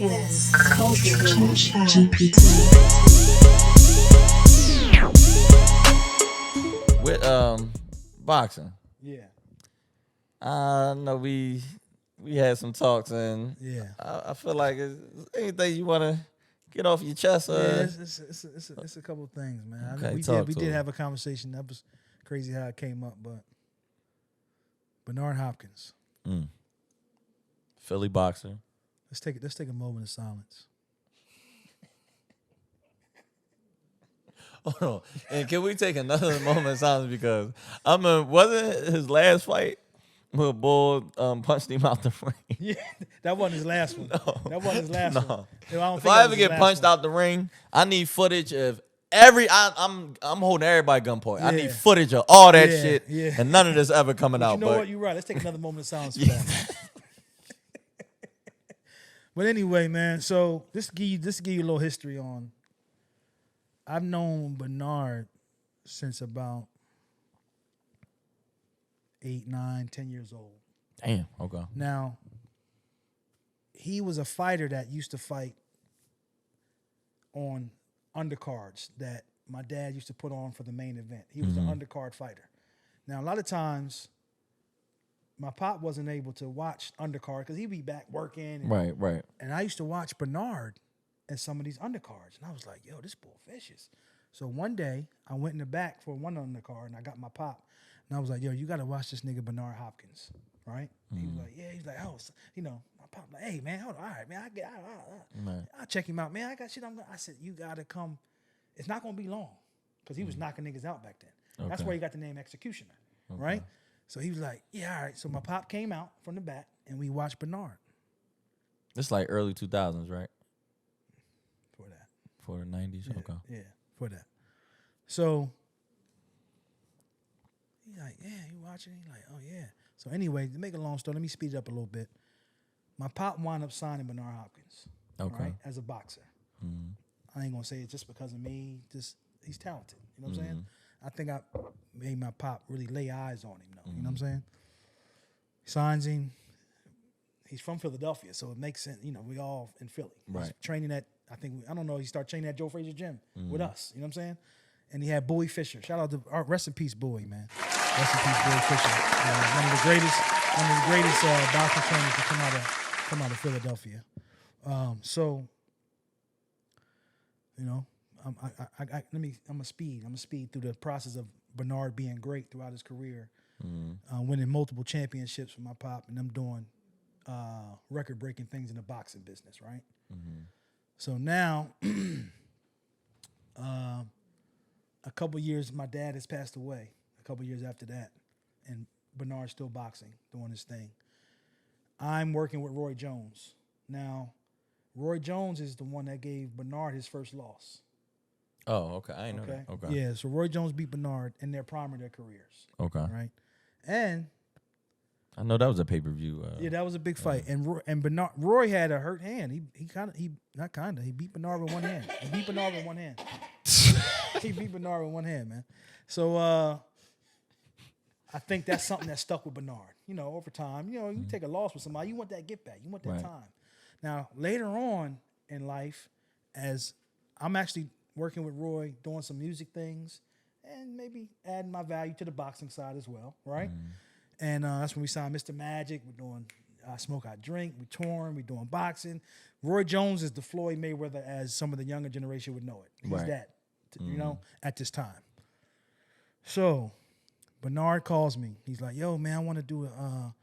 is Culture ChatGPT. With boxing. Yeah. I know we had some talks, and Yeah. I feel like is anything you want to get off your chest. Yeah, it's a couple of things, man. Okay, we did have a conversation. That was crazy how it came up, but Bernard Hopkins. Philly boxer. Let's take a moment of silence. Hold on. And can we take another moment of silence because wasn't his last fight where Bull punched him out the ring? Yeah, that wasn't his last one. No. That wasn't his last one. If I ever get punched out the ring, I need footage of I'm holding everybody gunpoint. I need footage of all that shit, and none of this ever coming out. You know what? You're right. Let's take another moment of silence for that. But anyway, man. So just to give you a little history on. I've known Bernard since about 8, 9, 10 years old. Damn. Okay. Now, he was a fighter that used to fight on undercards that my dad used to put on for the main event. He was an undercard fighter. Now, a lot of times, my pop wasn't able to watch undercard because he'd be back working. And, Right. And I used to watch Bernard and some of these undercards. And I was like, yo, this bull vicious. So one day, I went in the back for one undercard, and I got my pop. And I was like, yo, you got to watch this nigga Bernard Hopkins, right? He was like, yeah. He's like, oh, my pop like, hey, man, hold on. All right, man, I'll check him out, man. I got shit. I said, you got to come. It's not going to be long because he was knocking niggas out back then. Okay. That's where he got the name Executioner, right? So he was like, yeah, all right. So my pop came out from the back, and we watched Bernard. It's like early 2000s, right? For that. For the 90s? Yeah, okay. Yeah, for that. So he's like, yeah, you watching? He's like, oh, yeah. So anyway, to make a long story, let me speed it up a little bit. My pop wound up signing Bernard Hopkins, right, as a boxer. I ain't going to say it's just because of me. Just he's talented. You know what I'm saying? I think I made my pop really lay eyes on him, though. You know what I'm saying? Signs him. He's from Philadelphia, so it makes sense. You know, we all in Philly. Right. He's training at, I don't know, he started training at Joe Frazier's gym with us. You know what I'm saying? And he had Bowie Fisher. Shout out to, rest in peace, Bowie, man. Rest in peace, Bowie Fisher. One of the greatest boxing trainers to come out of Philadelphia. So, you know, I'm gonna speed through the process of Bernard being great throughout his career, winning multiple championships for my pop, and them doing record-breaking things in the boxing business, right? So now, a couple years, my dad has passed away. A couple years after that, and Bernard's still boxing, doing his thing. I'm working with Roy Jones. Now, Roy Jones is the one that gave Bernard his first loss. Oh, okay. I didn't know that. Okay. Yeah, so Roy Jones beat Bernard in their prime of their careers. Okay. Right? And I know that was a pay-per-view. Yeah, that was a big fight. And Roy had a hurt hand. He beat Bernard with one hand. He beat Bernard with one hand. He beat Bernard with one hand, man. So I think that's something that stuck with Bernard. You know, over time, you know, you take a loss with somebody, you want that get back. You want that time. Now, later on in life, as I'm actually working with Roy, doing some music things, and maybe adding my value to the boxing side as well, right? And that's when we signed Mr. Magic. We're doing Smoke I Drink. We touring. We're doing boxing. Roy Jones is the Floyd Mayweather, as some of the younger generation would know it. He's that, you know, at this time. So Bernard calls me. He's like, "Yo, man, I want to do a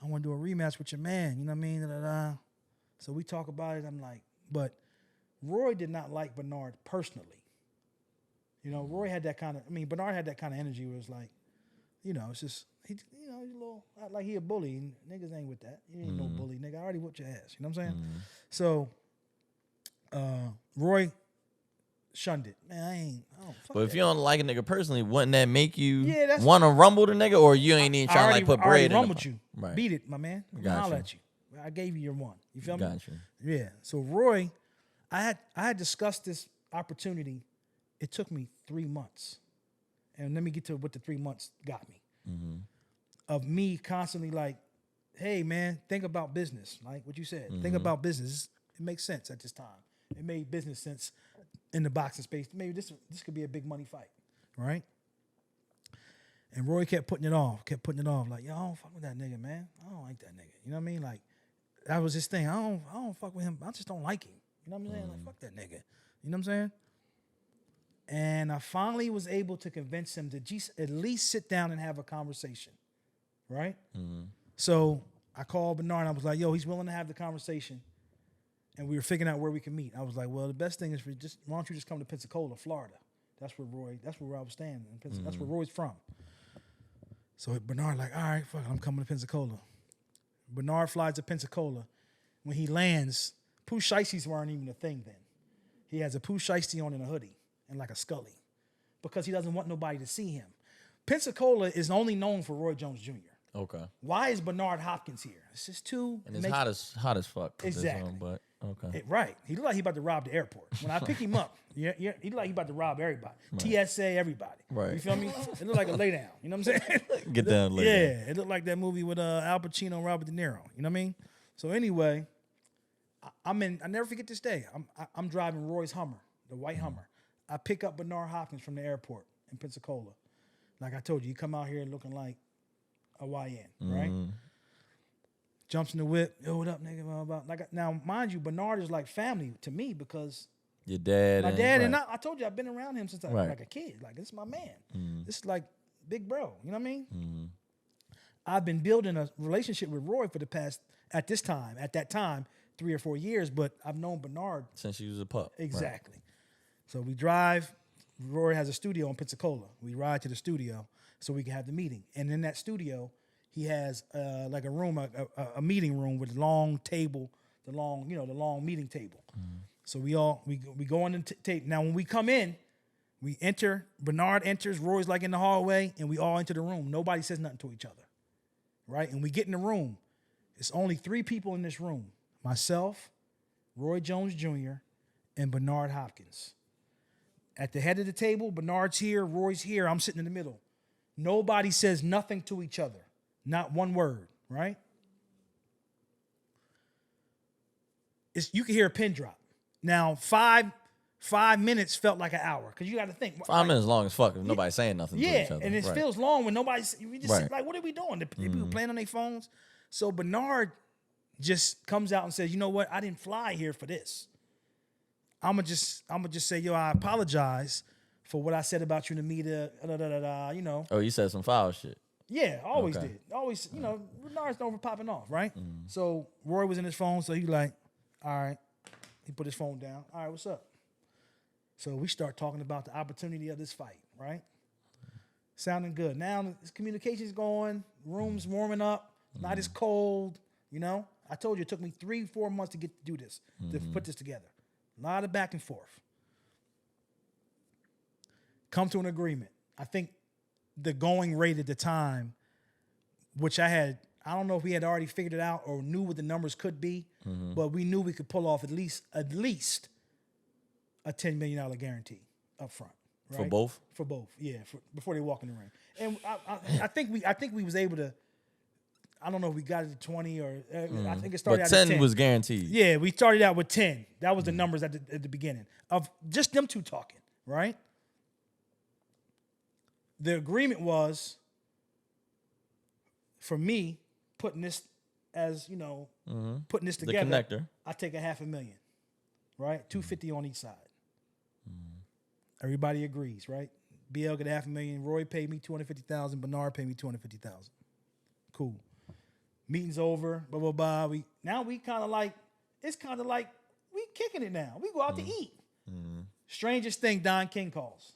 rematch with your man." You know what I mean? Da-da-da. So we talk about it. I'm like, but Roy did not like Bernard personally. You know, Roy had that kind of. I mean, Bernard had that kind of energy where it's like, you know, it's just he's a little like he a bully. And niggas ain't with that. You ain't no bully, nigga. I already whooped your ass. You know what I'm saying? So, Roy shunned it. Man, I don't. But if you don't like a nigga personally, wouldn't that make you that's want to rumble the nigga, or you ain't even trying to like put bread in? I rumbled you. Right. Beat it, my man. Holler at you. I gave you your one. You feel me? Got you. Yeah. So Roy, I had discussed this opportunity. It took me 3 months, and let me get to what the 3 months got me. Of me constantly like, hey man, think about business. Like what you said, think about business. It makes sense at this time. It made business sense in the boxing space. Maybe this could be a big money fight, right? And Roy kept putting it off. Like, yo, I don't fuck with that nigga, man. I don't like that nigga. You know what I mean? Like, that was his thing. I don't fuck with him. I just don't like him. You know what I'm saying? Like, fuck that nigga. You know what I'm saying? And I finally was able to convince him to at least sit down and have a conversation, right? Mm-hmm. So I called Bernard and I was like, yo, he's willing to have the conversation. And we were figuring out where we can meet. I was like, well, the best thing is why don't you just come to Pensacola, Florida? That's where I was staying. That's where Roy's from. So Bernard like, all right, fuck it, I'm coming to Pensacola. Bernard flies to Pensacola. When he lands, Pooh Shiesties weren't even a thing then. He has a Pooh Shiesty on and a hoodie and like a Scully because he doesn't want nobody to see him. Pensacola is only known for Roy Jones Jr. Okay. Why is Bernard Hopkins here? It's just too... And it's hot as fuck. Exactly. But okay. Right. He looked like he about to rob the airport. When I pick him up, he looked like he about to rob everybody. Right. TSA, everybody. Right. You feel me? It looked like a lay down. You know what I'm saying? Get down, lay down. Yeah. It looked like that movie with Al Pacino and Robert De Niro. You know what I mean? So anyway, I never forget this day. I'm driving Roy's Hummer, the white Hummer. I pick up Bernard Hopkins from the airport in Pensacola. Like I told you, he come out here looking like a YN, right? Jumps in the whip. Yo, what up, nigga? Blah, blah, blah. Like, now, mind you, Bernard is like family to me because your dad, my dad, right. and I told you I've been around him since I was like a kid. Like, this is my man. This is like big bro. You know what I mean? I've been building a relationship with Roy for the past, at that time, 3 or 4 years, but I've known Bernard since he was a pup. Exactly. Right. So we drive. Roy has a studio in Pensacola. We ride to the studio so we can have the meeting. And in that studio, he has like a room, a meeting room with a long table, the long meeting table. So we go on the tape. Now when we come in, we enter. Bernard enters. Roy's like in the hallway, and we all enter the room. Nobody says nothing to each other, right? And we get in the room. It's only 3 people in this room: myself, Roy Jones Jr., and Bernard Hopkins. At the head of the table, Bernard's here, Roy's here. I'm sitting in the middle. Nobody says nothing to each other. Not one word, right? You can hear a pin drop. Now, 5 minutes felt like an hour because you got to think. 5 minutes long as fuck if nobody's saying nothing to each other. And it feels long when nobody's. We just sit like, what are we doing? The people playing on their phones. So Bernard just comes out and says, you know what? I didn't fly here for this. I'm gonna just say, yo, I apologize for what I said about you in the media. You know. Oh, you said some foul shit. Yeah, always did. Always, you know, Bernard's known for popping off, right? So Roy was in his phone, so he like, all right. He put his phone down. All right, what's up? So we start talking about the opportunity of this fight, right? Sounding good. Now this communication's going, room's warming up, not as cold, you know? I told you it took me 3-4 months to get to do this, to put this together. A lot of back and forth. Come to an agreement. I think the going rate at the time, which I don't know if we had already figured it out or knew what the numbers could be, but we knew we could pull off at least a $10 million guarantee up front. Right? For both? For both, yeah. Before they walk in the ring, and I think we was able to. I don't know if we got it to 20 or I think it started but out 10 at 10. was guaranteed. Yeah, we started out with 10. That was the numbers at the beginning of just them two talking, right? The agreement was for me putting this as, you know, putting this together. The connector. I take $500,000, right? $250 on each side. Everybody agrees, right? BL get $500,000. Roy paid me $250,000. Bernard paid me $250,000. Cool. Meeting's over. Blah blah blah. We kind of like we kicking it now. We go out to eat. Strangest thing, Don King calls.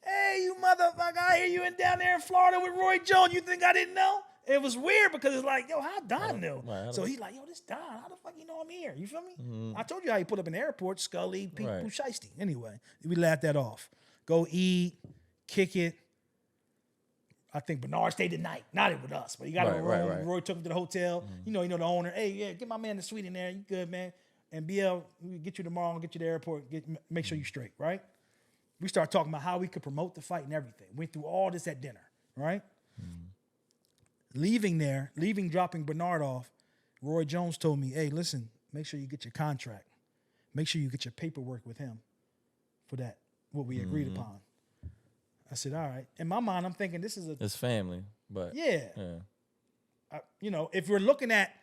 Hey, you motherfucker! I hear you down there in Florida with Roy Jones. You think I didn't know? It was weird because it's like, yo, how Don knew? So he's like, yo, this Don, how the fuck you know I'm here? You feel me? I told you how he put up in the airport, Scully, Pete Shiesty. Anyway, we laughed that off. Go eat, kick it. I think Bernard stayed the night, not with us, but he got a room. Right. Roy took him to the hotel. You know the owner. Hey, yeah, get my man the suite in there. You good, man? And BL, we get you tomorrow. I'll get you to the airport. Make sure you straight, right? We start talking about how we could promote the fight and everything. Went through all this at dinner, right? Dropping Bernard off, Roy Jones told me, hey, listen, make sure you get your contract. make sure you get your paperwork with him for that, what we agreed upon. I said, all right. In my mind, I'm thinking this is It's family, but yeah. If we're looking at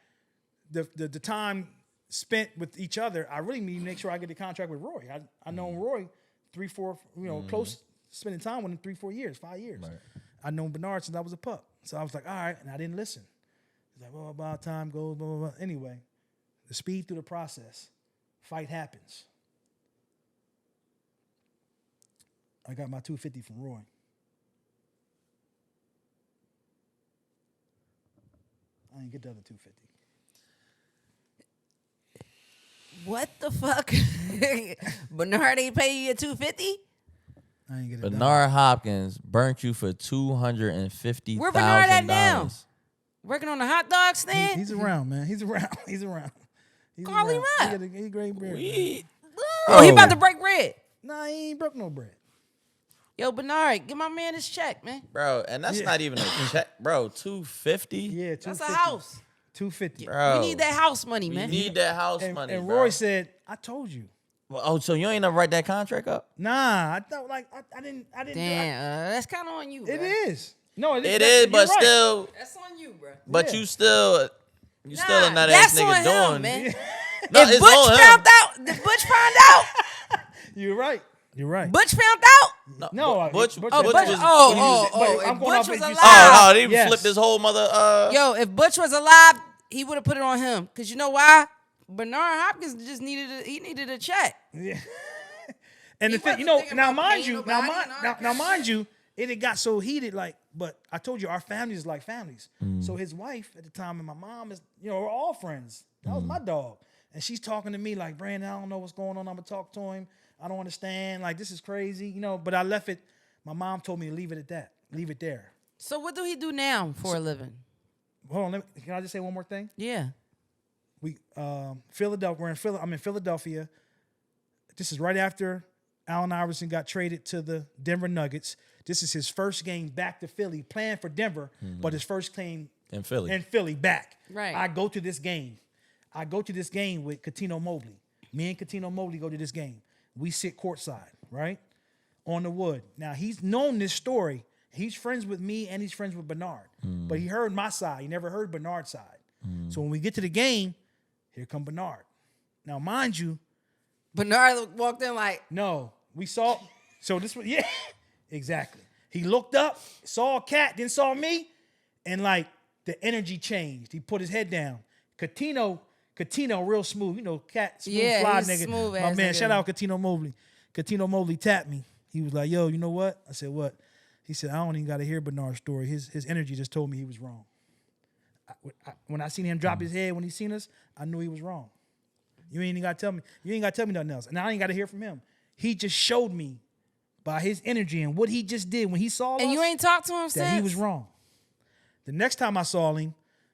the time spent with each other, I really need to make sure I get the contract with Roy. I known Roy 3-4, close spending time with him 3-4 years, 5 years. Right. I known Bernard since I was a pup. So I was like, all right, and I didn't listen. He's like, well, about time goes, blah, blah, blah. Anyway, the speed through the process, fight happens. I got my 250 from Roy. I didn't get the other 250. What the fuck? Bernard ain't pay you $250? I ain't get it. Bernard Hopkins burnt you for $250,000. Where Bernard at now? Working on the hot dog stand? He's around, man. He's around. He's Call him up. He great bread. He Bro. about to break bread. Nah, he ain't broke no bread. Yo, Bernard, give my man his check, man. Bro, and that's not even a check. Bro, $250? Yeah, That's 250. a house. 250. Bro. We need that house money, We man. need that house And money, Roy bro. said, "I told you." Oh, so you ain't never write that contract up? Nah, I thought I didn't. Damn, that's kind of on you, bro. It is. No, It is, but you're right. still, That's on you, bro. but Yeah. you still a nut that's ass nigga on him, doing. man. No, If it's Butch on him. found out, You're right. You're right. Butch found out. No, Butch. Butch- Oh, Butch Butch. was. If I'm going Butch off was what you alive, said. Oh, he Yes. flipped his whole mother. yo, if Butch was alive, he would have put it on him. Cause you know why? Bernard Hopkins just needed a check. Yeah. And the He thing, wasn't thinking now about mind paying you, nobody and all that now kind of mind you, it had got so heated, like. But I told you, our families is like families. So his wife at the time and my mom is, we're all friends. That was my dog, and she's talking to me like, Brandon, I don't know what's going on. I'm gonna talk to him. I don't understand. Like, this is crazy, But I left it. My mom told me to leave it at that. Leave it there. So what do he do now for a living? Hold on. Can I just say one more thing? Yeah. We Philadelphia. I'm in Philadelphia. This is right after Allen Iverson got traded to the Denver Nuggets. This is his first game back to Philly, playing for Denver, but his first game In Philly. back. Right. I go to this game. With Catino Mobley. Me and Catino Mobley go to this game. We sit courtside, right? On the wood. Now, he's known this story. He's friends with me and he's friends with Bernard. But he heard my side. He never heard Bernard's side. So when we get to the game, here come Bernard. Now, mind you, Bernard walked in like, no, we saw. So this was, yeah, exactly. He looked up, saw a cat, then saw me, and like the energy changed. He put his head down. Catino, real smooth. Cat, smooth, Yeah, fly he's nigga. smooth My ass man, nigga. shout out Catino Mobley. Catino Mobley tapped me. He was like, yo, you know what? I said, what? He said, I don't even got to hear Bernard's story. His energy just told me he was wrong. When I seen him drop his head when he seen us, I knew he was wrong. You ain't even got to tell me. You ain't got to tell me nothing else. And I ain't got to hear from him. He just showed me by his energy and what he just did when he saw and us you ain't talked to him that since? he was wrong. The next time I saw him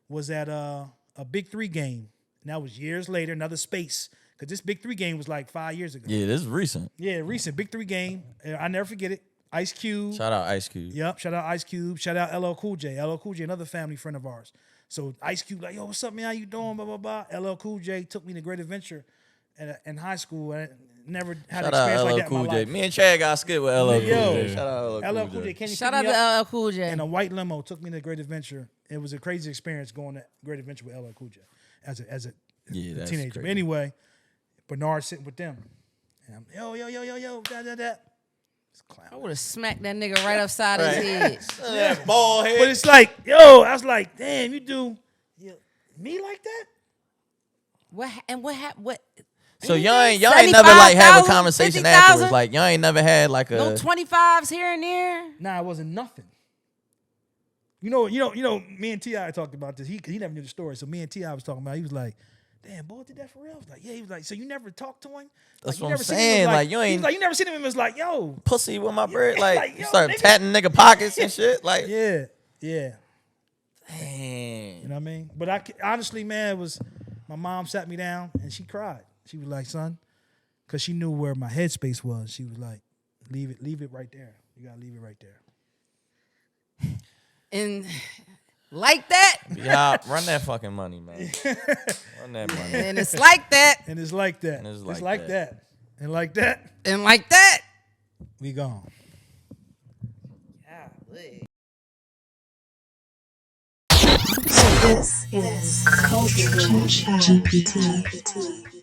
was at a Big 3 game. And that was years later, another space. Because this Big 3 game was like 5 years ago. Yeah, this is recent. Yeah, recent Big 3 game. I never forget it. Ice Cube. Shout out Ice Cube. Yep, shout out Ice Cube. Shout out LL Cool J. LL Cool J, another family friend of ours. So Ice Cube like, yo, what's up, man? How you doing? Blah, blah, blah. LL Cool J took me to Great Adventure in high school. I never had Shout an experience out like LL that in Cool my J. life. Me and Chad got skit with LL Cool Yo, J. Shout out LL Cool J. Can you Shout pick out me to up? LL Cool J. In a white limo, took me to Great Adventure. It was a crazy experience going to Great Adventure with LL Cool J as a Yeah, that's teenager. crazy. But anyway, Bernard sitting with them. And I'm, yo, da. It's clown. I would have smacked that nigga right upside his head. That bald head. But it's like, yo, I was like, damn, you do me like that? What happened? What? So y'all ain't never like have a 75,000, conversation 50,000? afterwards. Like y'all ain't never had like a No 25s here and there? Nah, it wasn't nothing. You know, me and T.I. talked about this. He never knew the story. So me and T.I. was talking about it. He was like, damn, boy, did that for real? I was like, yeah. He was like, so you never talked to him? That's you what I'm never seen him? He saying. was Like, you he ain't- was like, you never seen him and was like, yo. pussy with my bread. Like, like, you yo, start nigga. patting nigga pockets and shit. Like, Yeah. damn. You know what I mean? But honestly, man, it was, my mom sat me down and she cried. She was like, son, because she knew where my headspace was. She was like, leave it right there. You got to leave it right there. And Like that. Yeah, run that fucking money, man. Run that money. And it's like that. And it's like that. And It's like that. And like that. And like that. We gone. This is Culture ChatGPT.